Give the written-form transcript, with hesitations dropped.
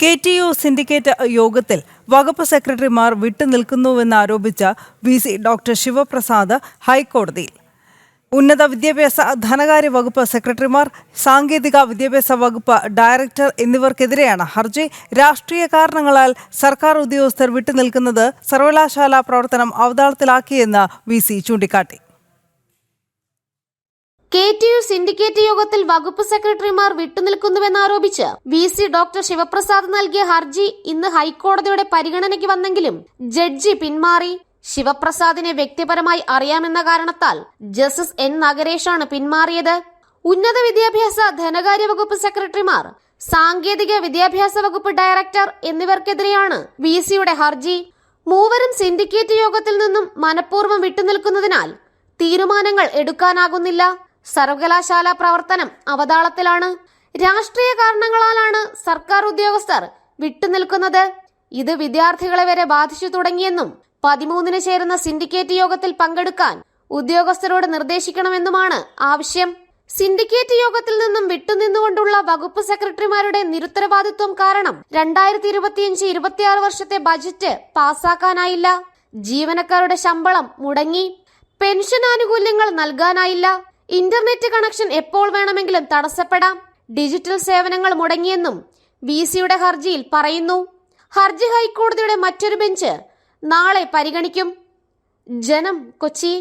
KTU syndicate യോഗത്തിൽ വകുപ്പ് സെക്രട്ടറിമാർ വിട്ടുനിൽക്കുന്നുവെന്നാരോപിച്ച VC ഡോക്ടർ ശിവപ്രസാദ് ഹൈക്കോടതിയിൽ. ഉന്നത വിദ്യാഭ്യാസ ധനകാര്യ വകുപ്പ് സെക്രട്ടറിമാർ, സാങ്കേതിക വിദ്യാഭ്യാസ വകുപ്പ് ഡയറക്ടർ എന്നിവർക്കെതിരെയാണ് ഹർജി. രാഷ്ട്രീയ കാരണങ്ങളാൽ സർക്കാർ ഉദ്യോഗസ്ഥർ വിട്ടുനിൽക്കുന്നത് സർവകലാശാല പ്രവർത്തനം അവതാളത്തിലാക്കിയെന്ന് VC ചൂണ്ടിക്കാട്ടി. KTU സിൻഡിക്കേറ്റ് യോഗത്തിൽ വകുപ്പ് സെക്രട്ടറിമാർ വിട്ടുനിൽക്കുന്നുവെന്നാരോപിച്ച് VC ഡോക്ടർ ശിവപ്രസാദ് നൽകിയ ഹർജി ഇന്ന് ഹൈക്കോടതിയുടെ പരിഗണനയ്ക്ക് വന്നെങ്കിലും ജഡ്ജി പിന്മാറി. ശിവപ്രസാദിനെ വ്യക്തിപരമായി അറിയാമെന്ന കാരണത്താൽ ജസ്റ്റിസ് N നഗരേഷാണ് പിന്മാറിയത്. ഉന്നത വിദ്യാഭ്യാസ ധനകാര്യ വകുപ്പ് സെക്രട്ടറിമാർ, സാങ്കേതിക വിദ്യാഭ്യാസ വകുപ്പ് ഡയറക്ടർ എന്നിവർക്കെതിരെയാണ് VCയുടെ ഹർജി. മൂവരും സിൻഡിക്കേറ്റ് യോഗത്തിൽ നിന്നും മനഃപൂർവ്വം വിട്ടുനിൽക്കുന്നതിനാൽ തീരുമാനങ്ങൾ എടുക്കാനാകുന്നില്ല. സർവകലാശാല പ്രവർത്തനം അവതാളത്തിലാണ്. രാഷ്ട്രീയ കാരണങ്ങളാലാണ് സർക്കാർ ഉദ്യോഗസ്ഥർ വിട്ടുനിൽക്കുന്നത്. ഇത് വിദ്യാർത്ഥികളെ വരെ ബാധിച്ചു തുടങ്ങിയെന്നും 13-ന് ചേരുന്ന സിൻഡിക്കേറ്റ് യോഗത്തിൽ പങ്കെടുക്കാൻ ഉദ്യോഗസ്ഥരോട് നിർദ്ദേശിക്കണമെന്നുമാണ് ആവശ്യം. സിൻഡിക്കേറ്റ് യോഗത്തിൽ നിന്നും വിട്ടുനിന്നുകൊണ്ടുള്ള വകുപ്പ് സെക്രട്ടറിമാരുടെ നിരുത്തരവാദിത്വം കാരണം 2025-26 വർഷത്തെ ബജറ്റ് പാസാക്കാനായില്ല. ജീവനക്കാരുടെ ശമ്പളം മുടങ്ങി, പെൻഷൻ ആനുകൂല്യങ്ങൾ നൽകാനായില്ല, ഇന്റർനെറ്റ് കണക്ഷൻ എപ്പോൾ വേണമെങ്കിലും തടസ്സപ്പെടാം, ഡിജിറ്റൽ സേവനങ്ങൾ മുടങ്ങിയെന്നും VCയുടെ ഹർജിയിൽ പറയുന്നു. ഹർജി ഹൈക്കോടതിയുടെ മറ്റൊരു ബെഞ്ച് നാളെ പരിഗണിക്കും. ജനം, കൊച്ചി.